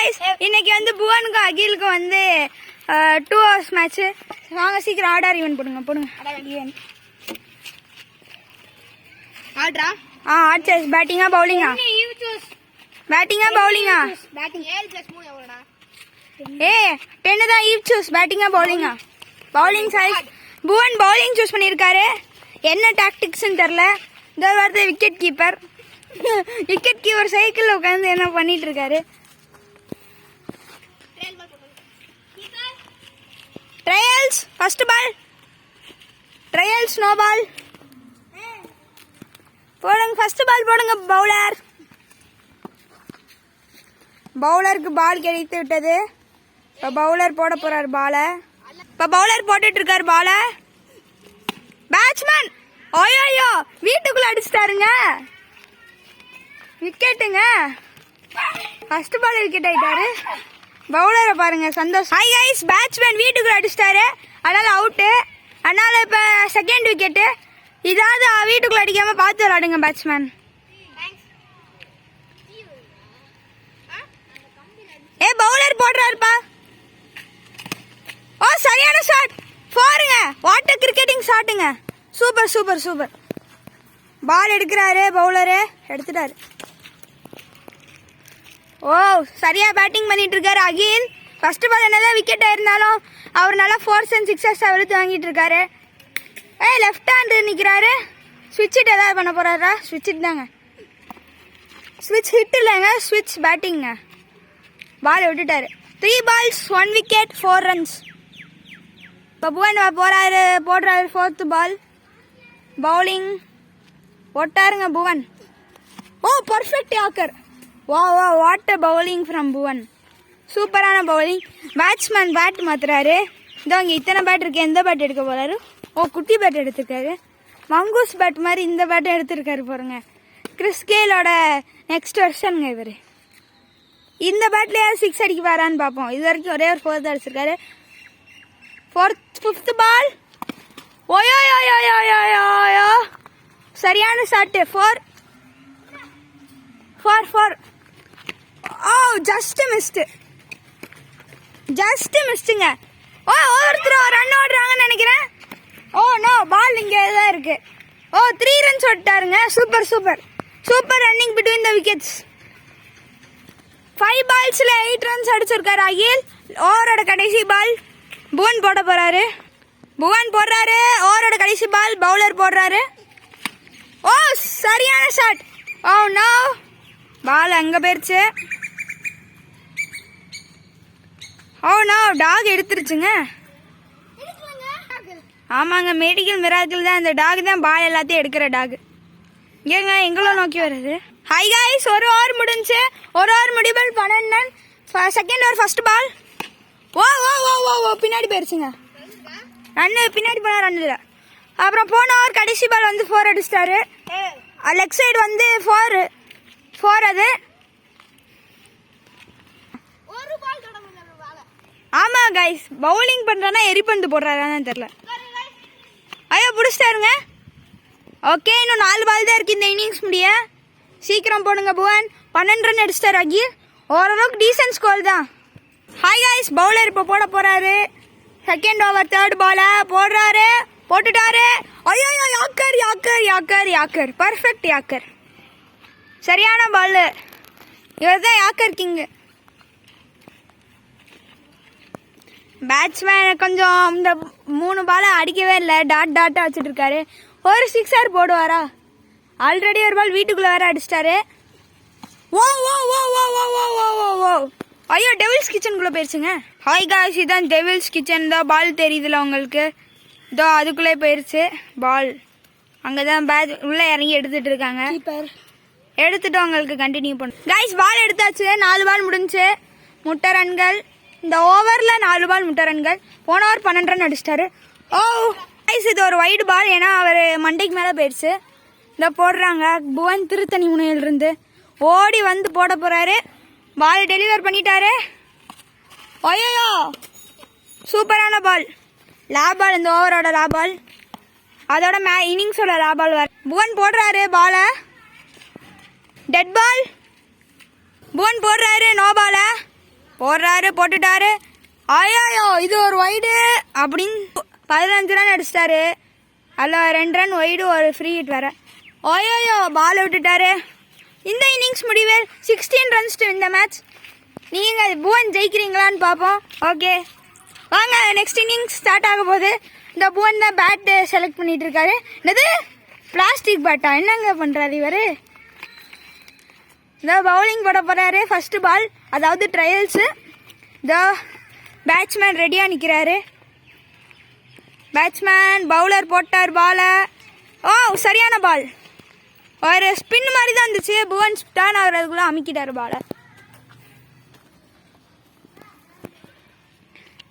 Guys இன்னைக்கு வந்து புவனுக்கும் அகிலுக்கும் வந்து 2 hours மேட்ச். வாங்க சீக்கிரம் ஆர்டர் ஈவென்ட் போடுங்க ஈவென்ட். ஆட்ரா ஆட்சஸ் பேட்டிங்கா பவுலிங்கா? பேட்டிங்கா பவுலிங்கா? பேட்டிங் 7+3 எவ்வளவுடா? 10 தான் eve choose. பேட்டிங்கா பவுலிங்கா? Bowling size. Bhuvan bowling choose பண்ணிருக்காரு. என்ன டாக்டிக்ஸ்னு தெரியல. இந்த வாரத்தை விக்கெட் கீப்பர் சைக்கிள் உட்காந்து என்ன பண்ணிட்டு இருக்காரு. Trials first ball. Trials no ball போடுங்க. ஃபர்ஸ்ட் பால் போடுங்க. பவுலருக்கு பால் கிடைத்து விட்டது. இப்போ பவுலர் போட போறாரு பால. இப்போ பவுலர் போட்டுட்டு இருக்காரு பால. பேட்ஸ்மேன் ஓயோயோ வீட்டுக்குள்ள அடிச்சிட்டாருங்க. விக்கெட்டுங்க. ஃபர்ஸ்ட் பால் விக்கெட் ஆயிட்டாரு. பவுலரை பாருங்க சந்தோஷ். ஹாய் கைஸ், பேட்ஸ்மேன் வீட்டுக்குள்ள அடிச்சிட்டாரு, அதனால அவுட்டு. அதனால இப்ப செகண்ட் விக்கெட்டு. இதாவது வீட்டுக்குள்ள அடிக்காம பார்த்து விளையாடுங்க பேட்ஸ்மேன். பவுலர் போடுறாருப்பா. ஓ சரியான ஷாட். போருங்க. வாட்டர் கிரிக்கெட்டிங் ஷாட்டுங்க. Super super super. பால் எடுக்கிறாரு பவுலரு. எடுத்துட்டாரு. ஓ சரியா பேட்டிங் பண்ணிட்டு இருக்காரு அகில். ஃபர்ஸ்ட் பால் என்னதான் விக்கெட் ஆயிருந்தாலும் அவர் நல்லா 4s and 6s வெளுத்து வாங்கிட்டு இருக்காரு. லெஃப்ட் ஹேண்ட் நிக்கிறாரு. ஸ்விட்ச் ஹிட் ஏதாவது பண்ண போறாரா? ஸ்விட்ச் ஹிட் தாங்க. ஸ்விட்ச் ஹிட் இல்லைங்க, ஸ்விட்ச் பேட்டிங்க. பால் விட்டுட்டாரு. 3 balls 1 wicket 4 runs. இப்போ புவன் போடுறாரு 4th பால். பவுலிங் போட்டாருங்க புவன். ஓ பர்ஃபெக்ட் யாக்கர். வா what a bowling from Bhuvan. சூப்பரான பவுலிங். Batsman bad மாத்துறாரு. இதோ இங்கே இத்தனை பேட் இருக்கு. எந்த பேட் எடுக்க போறாரு? ஓ குட்டி பேட் எடுத்திருக்காரு. மங்கூஸ் பேட் மாதிரி இந்த பேட்டை எடுத்திருக்காரு பாருங்க. கிறிஸ் கெயிலோட நெக்ஸ்ட் வெர்ஷனுங்க இவர். இந்த பேட்ல யார் 6 அடிக்க வரான்னு பார்ப்போம். இது வரைக்கும் ஒரே ஒரு 4th அடிச்சிருக்காரு. 5th பால். ஓயோயோயோயோயோயோ சரியான ஷாட்டு. 4. ஓ ஜஸ்ட் மிஸ்டுங்க. ஓ ஒருத்தர் ரன் ஓடுறாங்கன்னு நினைக்கிறேன். ஓ நோ பால் இங்கே தான் இருக்கு. ஓ 3 runs ஓட்டாருங்க. Super running between the wickets. 5 balls-ல 8 runs அடிச்சிருக்காரு அகில். ஓவரோட கடைசி பால் புவன் போட போறாரு. ஓவரோட கடைசி பால் பவுலர் போடுறாரு. ஓ சரியான ஷாட். ஓ நோ பால் அங்க போயிருச்சு. ஓ நோ டாக் எடுத்துருச்சுங்க. ஆமாங்க, மெடிக்கல் மிராக்கிள் தான். இந்த டாக் தான் பால் எல்லாத்தையும் எடுக்கிற டாக். ஏங்க எங்களும் நோக்கி வருது. ஹாய் காய்ஸ், ஒரு ஓவர் முடிஞ்சு. ஒரு ஓவர் முடிவில் 12 run. Second over first ball. ஓ பின்னாடி போயிருச்சுங்க. ரன்னு பின்னாடி போனா ரன் இல்லை. அப்புறம் போன ஓவர் கடைசி பால் வந்து 4 அடிச்சிட்டாரு. லெக் சைடு வந்து 4 அது. ஆமா கைஸ், பவுலிங் பண்றானா எரிபந்து போடுறாரான்னு தெரியல. ஐயோ பிடிச்சிட்டாருங்க. ஓகே, இன்னும் 4 பால் தான் இருக்கு இந்த இன்னிங்ஸ் முடிய. சீக்கிரம் போடுங்க புவன். 12 run அடிச்சிட்டாரு அகில். ஓரளவுக்கு டீசன்ட் ஸ்கோர் தான். ஹாய் கைஸ், பவுலர் இப்போ போட போறாரு. செகண்ட் ஓவர் 3rd பால போட்டுட்டாரு. ஐயோ யாக்கர் பர்ஃபெக்ட் யாக்கர். சரியான பால். இவர் தான் யாக்கர் கிங். பேட்ஸ்மேன் கொஞ்சம் இந்த 3 பாலை அடிக்கவே இல்லை. டாட்டா வச்சுட்டு இருக்காரு. ஒரு 6 போடுவாரா? ஆல்ரெடி ஒரு பால் வீட்டுக்குள்ள வேற அடிச்சிட்டாரு. ஓ ஐயோ டெவில்ஸ் கிச்சனுக்குள்ள போயிருச்சுங்க. ஹாய் காய்ஸ், இதான் டெவில்ஸ் கிச்சன் தான். பால் தெரியுதுல உங்களுக்கு? இதோ அதுக்குள்ளே போயிருச்சு பால். அங்கதான் பேட் உள்ள இறங்கி எடுத்துட்டு இருக்காங்க. எடுத்துட்டு உங்களுக்கு கண்டினியூ பண்ணும். காய்ஸ் பால் எடுத்தாச்சு. 4 பால் முடிஞ்சு. முட்டை ரன்கள். இந்த ஓவர்ல 4 பால் முட்டை ரன்கள். போன ஓவர் 12 run அடிச்சிட்டாரு. ஓ காய்ஸ், இது ஒரு வைடு பால். ஏன்னா அவர் மண்டைக்கு மேல போயிடுச்சு. இந்த போடுறாங்க. புவன் திருத்தணி முனையிலிருந்து ஓடி வந்து போட போறாரு. பால் டெலிவர் பண்ணிட்டாரு. ஓயோ சூப்பரான பால். லாபால். இந்த ஓவரோட லாபால். அதோட இன்னிங்ஸோட லாபால் வர. புவன் போடுறாரு பால. டெட் பால். புவன் போடுறாரு நோ பால. போடுறாரு, போட்டுட்டாரு. ஐயோ இது ஒரு வைடு அப்படின்னு 15 ரன் அடிச்சிட்டாரு. அதில் 2 ரன் வைடு, ஒரு ஃப்ரீ ஹிட் வேற. ஐயோ பால் விட்டுட்டாரு. இந்த இன்னிங்ஸ் முடிவில் 16 ரன்ஸ் இந்த மேட்ச். நீங்கள் புவன் ஜெயிக்கிறீங்களான்னு பார்ப்போம். ஓகே வாங்க, நெக்ஸ்ட் இன்னிங்ஸ் ஸ்டார்ட் ஆக போகுது. இந்த புவன் தான் பேட்டு செலக்ட் பண்ணிட்டு இருக்காரு. என்னது பிளாஸ்டிக் பேட்டா? என்னங்க பண்ணுறாரு இவர்? இந்த பவுலிங் போட போகிறாரு. ஃபர்ஸ்ட் பால், அதாவது ட்ரையல்ஸு. இந்த பேட்ஸ்மேன் ரெடியாக நிற்கிறாரு. பேட்ஸ்மேன் பவுலர் போட்டார் பாலை. ஓ சரியான பால். ஒரு ஸ்பின் மாதிரி தான் இருந்துச்சு. புவன் டர்ன் ஆகிறதுக்குள்ள அமுக்கிட்டார் பாலை.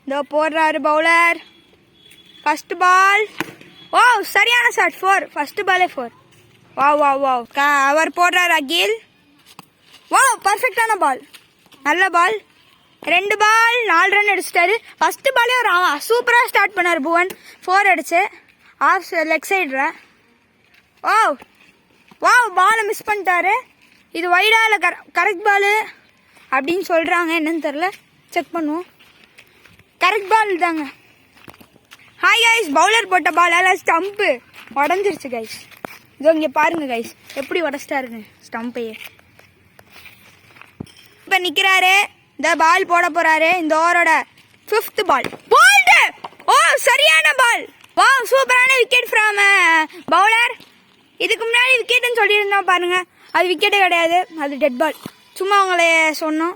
இதோ போடுறாரு பவுலர். First ball. ஓ சரியான ஷாட், 4. ஃபர்ஸ்ட் பாலே 4. Wow wow wow. அவர் போடுறாரு அகில். வாவ் பர்ஃபெக்டான பால், நல்ல பால். 2 பால் 4 ரன் அடிச்சிட்டாரு. ஃபர்ஸ்ட் பாலே ஒரு சூப்பராக ஸ்டார்ட் பண்ணார் புவன். 4 அடிச்சு ஆஃப் லெக் சைடில். வாவ் வாவ், பாலை மிஸ் பண்ணிட்டாரு. இது வைடா இல்லை கரெக்ட் பால் அப்படின்னு சொல்கிறாங்க. என்னன்னு தெரில, செக் பண்ணுவோம். கரெக்ட் பால் தாங்க. ஹாய் கைஸ், பவுலர் போட்ட பாலால் ஸ்டம்ப்பு உடஞ்சிருச்சு கைஸ். இதோ இங்கே பாருங்க கைஸ், எப்படி உடச்சிட்டாருங்க ஸ்டம்பையே. இப்போ நிற்கிறாரு. இந்த பால் போட போகிறாரு. இந்த ஓவரோட 5th பால். போல்டு. ஓ சரியான பால். வா சூப்பரான விக்கெட் ஃப்ரம் பவுலர். இதுக்கு முன்னாடி விக்கெட்டுன்னு சொல்லியிருந்தோம் பாருங்க, அது விக்கெட்டே கிடையாது, அது டெட் பால். சும்மா அவங்களே சொன்னோம்.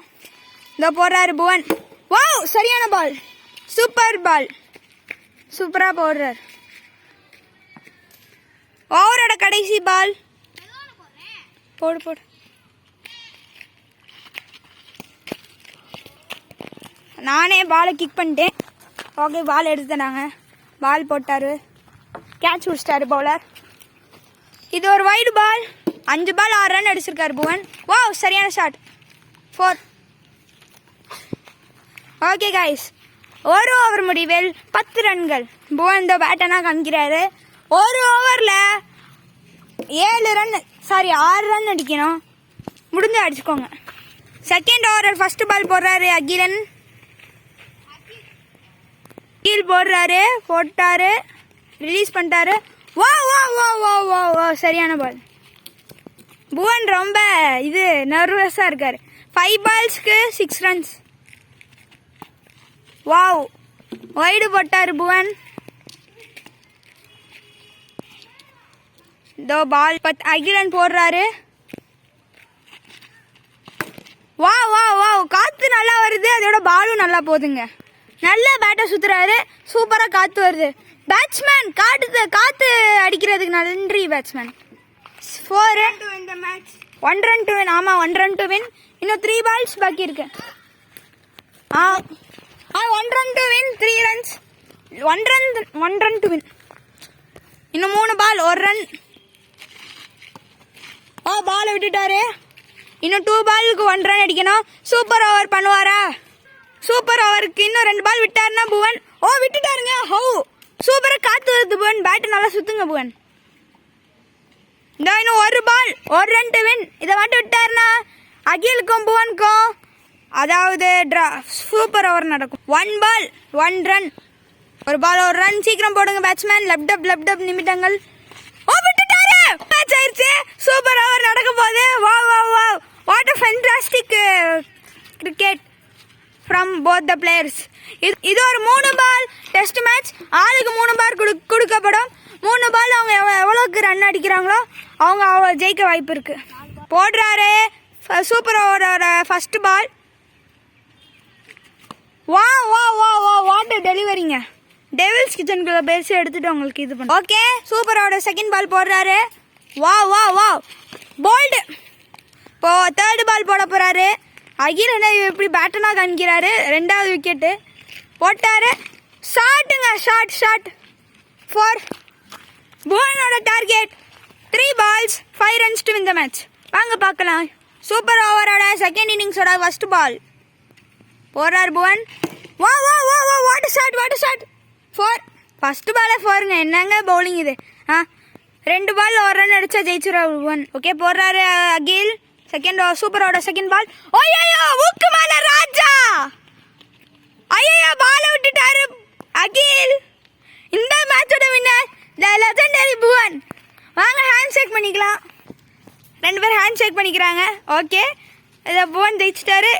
இந்த போடுறாரு புவன். வா சரியான பால், சூப்பர் பால், சூப்பராக போடுறார். ஓவரோட கடைசி பால். போடு போடு. நானே பாலை கிக் பண்ணிட்டேன். ஓகே பால் எடுத்துட்டாங்க. பால் போட்டார், கேட்ச் பிடிச்சிட்டாரு பவுலர். இது ஒரு வைடு பால். 5 பால் 6 ரன் அடிச்சிருக்காரு புவன். வா சரியான ஷாட், 4. ஓகே கைஸ், ஒரு ஓவர் முடிவில் 10 ரன்கள். புவன் இந்த பேட்டனா காமிக்கிறாரு. ஒரு ஓவரில் 6 ரன் அடிக்கணும். முடிஞ்சு அடிச்சுக்கோங்க. செகண்ட் ஓவர் ஃபர்ஸ்ட் பால் போடுறாரு அகிலன். கீழ் போடுறாரு, போட்டாரு, ரிலீஸ் பண்ணிட்டாரு. வா வா வா வா வா வா சரியான பால். புவன் ரொம்ப நர்வஸாக இருக்காரு. 5 பால்ஸ்க்கு 6 ரன்ஸ். வாவ், வைடு போட்டார் புவன். இதோ பால் அகிலன் போடுறாரு. வா வா வா, காற்று நல்லா வருது, அதோட பாலும் நல்லா போகுதுங்க. நல்ல பேட்டை சுற்றுறாரு, சூப்பராக காற்று வருது. பேட்ஸ்மேன் காற்று அடிக்கிறதுக்கு நன்றி batsman. 4 run to win the match. 1 run to win. ஆமாம் 1 run to win. இன்னும் 3 balls பாக்கி இருக்கு. 1 run to win, 3 runs. 1 run to win. இன்னும் 3 பால், 1 ரன். பால் விட்டுட்டாரு. இன்னும் 2 பாலுக்கு 1 ரன் அடிக்கணும். சூப்பர் ஓவர் பண்ணுவாரா? சூப்பர் ஓவருக்கு இன்னும் 2 பால் விட்டாருன்னா புவன். விட்டுட்டாருங்க. ஹவு சூப்பராக காற்று வருது புவன். பேட்டு நல்லா சுத்துங்க புவன். இன்னும் 1 பால் 1 ரன் டு வின். இதை மட்டும் விட்டாருன்னா அகிலுக்கும் புவனுக்கும் அதாவது சூப்பர் ஓவர் நடக்கும். 1 பால் 1 ரன். 1 பால் 1 ரன். சீக்கிரம் போடுங்க பேட்ஸ்மேன். லெப்டப் நிமிடங்கள். விட்டுட்டாரு. மேட்ச் ஆயிடுச்சு. சூப்பர் ஓவர் நடக்க போகுது. வா வா வா, what a fantastic cricket from both the players. இது ஒரு 3 பால் டெஸ்ட் மேட்ச். ஆளுக்கு 3 பால் கொடுக்கப்படும். 3 பால் அவங்க எவ்வளோக்கு ரன் அடிக்கிறாங்களோ அவங்க ஜெயிக்க வாய்ப்பு இருக்கு. போடுறாரு சூப்பர் ஓவரோட ஃபர்ஸ்ட் பால். வா வா வா வா, வாட் டெலிவரிங்க. டெவில்ஸ் கிச்சனுக்குள்ள பேசி எடுத்துட்டு உங்களுக்கு இது பண்ண. ஓகே, சூப்பரோட செகண்ட் பால் போடுறாரு. வா வா வா, போல்டு. இப்போ 3rd பால் போட போறாரு. அகில் என்ன இப்படி பேட்டனா காமிக்கிறாரு. 2வது விக்கெட்டு போட்டாரு. ஷாட்டுங்க, ஷாட் 4. புவனோட target 3 balls 5 runs to win the match. வாங்க பார்க்கலாம். சூப்பர் ஓவரோட செகண்ட் இன்னிங்ஸோட ஃபர்ஸ்ட் பால் போடுறார் புவன். வா வா வா வா, வாட் ஷாட் 4. ஃபர்ஸ்ட் பாலே 4ங்க. என்னங்க பவுலிங் இது. 2 பால் 1 ரன் அடிச்சா ஜெயிச்சிருவார் புவன். ஓகே, போடுறாரு அகில். Second சூப்பரோட second ball. ஓய்யோ, ஊக்கு மேல ராஜா. பண்ணிக்கலாம். 2 பேரும் ஹேண்ட் ஷேக் பண்ணிக்கிறாங்க. ஓகே, இதை புவன் ஜெயிச்சிட்டாரு.